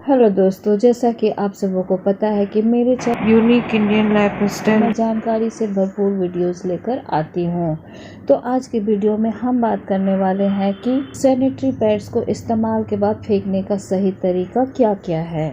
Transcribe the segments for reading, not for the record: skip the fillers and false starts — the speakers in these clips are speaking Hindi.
हेलो दोस्तों, जैसा कि आप सबों को पता है कि मेरे चैनल यूनिक इंडियन लाइफस्टाइल में जानकारी से भरपूर वीडियोस लेकर आती हूँ। तो आज की वीडियो में हम बात करने वाले हैं कि सैनिटरी पैड्स को इस्तेमाल के बाद फेंकने का सही तरीका क्या क्या है।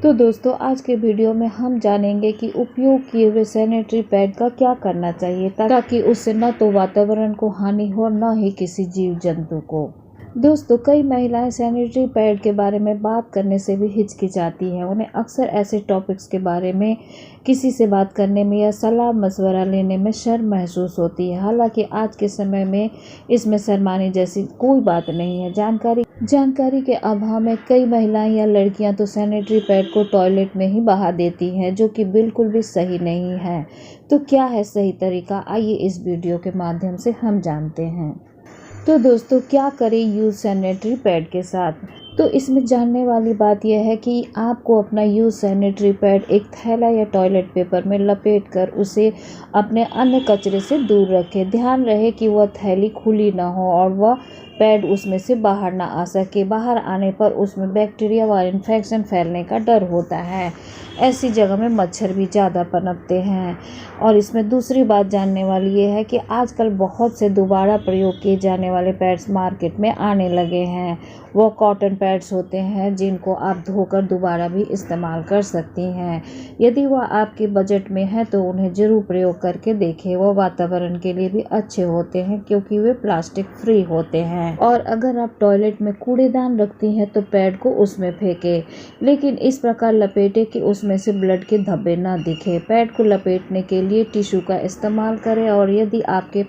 तो दोस्तों, आज के वीडियो में हम जानेंगे कि उपयोग किए हुए सैनिटरी पैड का क्या करना चाहिए ताकि उससे न तो वातावरण को हानि हो न ही किसी जीव जंतु को। दोस्तों, कई महिलाएं सैनिटरी पैड के बारे में बात करने से भी हिचकिचाती हैं। उन्हें अक्सर ऐसे टॉपिक्स के बारे में किसी से बात करने में या सलाह मशवरा लेने में शर्म महसूस होती है। हालांकि आज के समय में इसमें शर्माने जैसी कोई बात नहीं है। जानकारी के अभाव में कई महिलाएं या लड़कियां तो सैनिटरी पैड को टॉयलेट में ही बहा देती हैं, जो कि बिल्कुल भी सही नहीं है। तो क्या है सही तरीका, आइए इस वीडियो के माध्यम से हम जानते हैं। तो दोस्तों, क्या करें यूज सैनिटरी पैड के साथ। तो इसमें जानने वाली बात यह है कि आपको अपना यूज सैनिटरी पैड एक थैला या टॉयलेट पेपर में लपेटकर उसे अपने अन्य कचरे से दूर रखें। ध्यान रहे कि वह थैली खुली ना हो और वह पैड उसमें से बाहर ना आ सके। बाहर आने पर उसमें बैक्टीरिया व इन्फेक्शन फैलने का डर होता है। ऐसी जगह में मच्छर भी ज़्यादा पनपते हैं। और इसमें दूसरी बात जानने वाली ये है कि आजकल बहुत से दोबारा प्रयोग किए जाने वाले पैड्स मार्केट में आने लगे हैं। वो कॉटन पैड्स होते हैं जिनको आप धोकर दोबारा भी इस्तेमाल कर सकती हैं। यदि वह आपके बजट में है तो उन्हें ज़रूर प्रयोग करके देखें। वो वातावरण के लिए भी अच्छे होते हैं क्योंकि वे प्लास्टिक फ्री होते हैं। और अगर आप टॉयलेट में कूड़ेदान रखती हैं तो पैड को उसमें फेंकें, लेकिन इस प्रकार लपेटें कि उसमें से ब्लड के धब्बे ना दिखे। पैड को लपेटने के लिए टिश्यू का इस्तेमाल करें और यदि आपके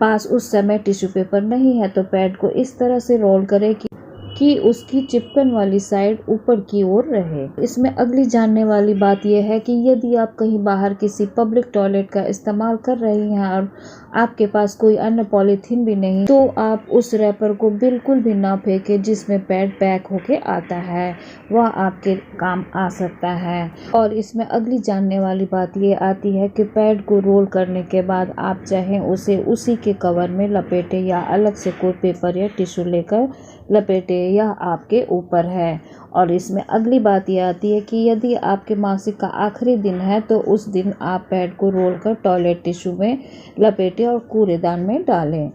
पास उस समय टिश्यू पेपर नहीं है तो पैड को इस तरह से रोल करें कि उसकी चिपकन वाली साइड ऊपर की ओर रहे। इसमें अगली जानने वाली बात यह है कि यदि आप कहीं बाहर किसी पब्लिक टॉयलेट का इस्तेमाल कर रही हैं और आपके पास कोई अन्य पॉलीथीन भी नहीं, तो आप उस रैपर को बिल्कुल भी ना फेंकें जिसमें पैड पैक होके आता है। वह आपके काम आ सकता है। और इसमें अगली जानने वाली बात ये आती है कि पैड को रोल करने के बाद आप चाहें उसे उसी के कवर में लपेटें या अलग से कोई पेपर या टिश्यू लेकर लपेटे, यह आपके ऊपर है। और इसमें अगली बात यह आती है कि यदि आपके मासिक का आखिरी दिन है तो उस दिन आप पैड को रोल कर टॉयलेट टिश्यू में लपेटें और कूड़ेदान में डालें।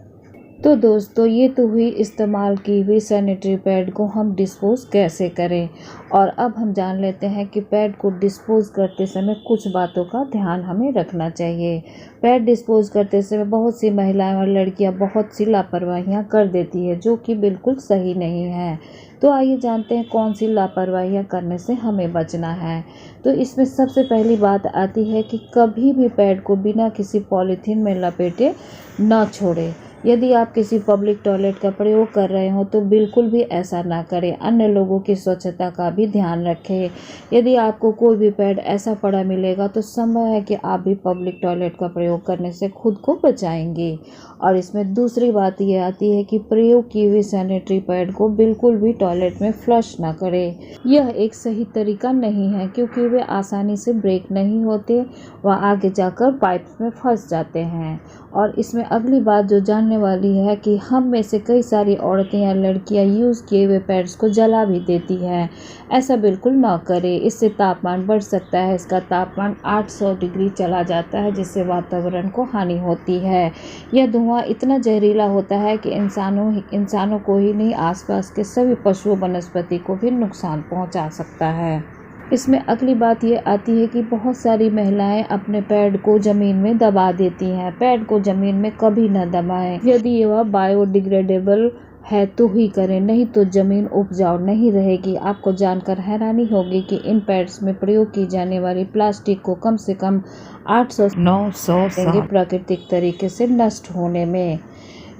तो दोस्तों, ये तो हुई इस्तेमाल की हुई सैनिटरी पैड को हम डिस्पोज कैसे करें। और अब हम जान लेते हैं कि पैड को डिस्पोज करते समय कुछ बातों का ध्यान हमें रखना चाहिए। पैड डिस्पोज करते समय बहुत सी महिलाएं और लड़कियां बहुत सी लापरवाहियां कर देती है, जो कि बिल्कुल सही नहीं है। तो आइए जानते हैं कौन सी लापरवाहियां करने से हमें बचना है। तो इसमें सबसे पहली बात आती है कि कभी भी पैड को बिना किसी पॉलीथीन में लपेटे न छोड़ें। यदि आप किसी पब्लिक टॉयलेट का प्रयोग कर रहे हो तो बिल्कुल भी ऐसा ना करें। अन्य लोगों की स्वच्छता का भी ध्यान रखें। यदि आपको कोई भी पैड ऐसा पड़ा मिलेगा तो संभव है कि आप भी पब्लिक टॉयलेट का प्रयोग करने से खुद को बचाएंगे। और इसमें दूसरी बात यह आती है कि प्रयोग की हुई सैनिटरी पैड को बिल्कुल भी टॉयलेट में फ्लश ना करें। यह एक सही तरीका नहीं है क्योंकि वे आसानी से ब्रेक नहीं होते, वह आगे जाकर पाइप्स में फंस जाते हैं। और इसमें अगली बात जो जानने वाली है कि हम में से कई सारी औरतें या लड़कियां यूज़ किए हुए पैड्स को जला भी देती हैं। ऐसा बिल्कुल ना करें, इससे तापमान बढ़ सकता है। इसका तापमान 800 डिग्री चला जाता है जिससे वातावरण को हानि होती है। यह धुआं इतना जहरीला होता है कि इंसानों को ही नहीं, आसपास के सभी पशुओं वनस्पति को भी नुकसान पहुंचा सकता है। इसमें अगली बात ये आती है कि बहुत सारी महिलाएं अपने पैड को ज़मीन में दबा देती हैं। पैड को ज़मीन में कभी न दबाएं। यदि वह बायोडिग्रेडेबल है तो ही करें, नहीं तो ज़मीन उपजाऊ नहीं रहेगी। आपको जानकर हैरानी होगी कि इन पैड्स में प्रयोग की जाने वाली प्लास्टिक को कम से कम 800-900 साल प्राकृतिक तरीके से नष्ट होने में।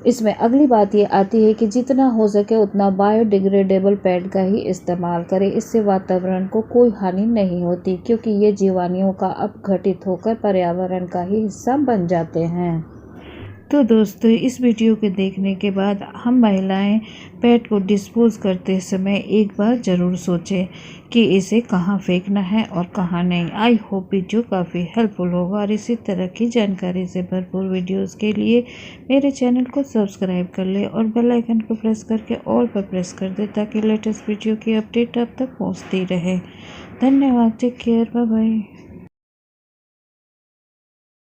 इसमें अगली बात ये आती है कि जितना हो सके उतना बायोडिग्रेडेबल पैड का ही इस्तेमाल करें। इससे वातावरण को कोई हानि नहीं होती क्योंकि ये जीवाणुओं का अपघटित होकर पर्यावरण का ही हिस्सा बन जाते हैं। तो दोस्तों, इस वीडियो के देखने के बाद हम महिलाएं पेट को डिस्पोज करते समय एक बार ज़रूर सोचें कि इसे कहाँ फेंकना है और कहाँ नहीं। आई होप वीडियो काफ़ी हेल्पफुल होगा और इसी तरह की जानकारी से भरपूर वीडियोस के लिए मेरे चैनल को सब्सक्राइब कर ले और बेल आइकन को प्रेस करके ऑल पर प्रेस कर दे ताकि लेटेस्ट वीडियो की अपडेट आप तक पहुँचती रहे। धन्यवाद। Take care. Bye bye.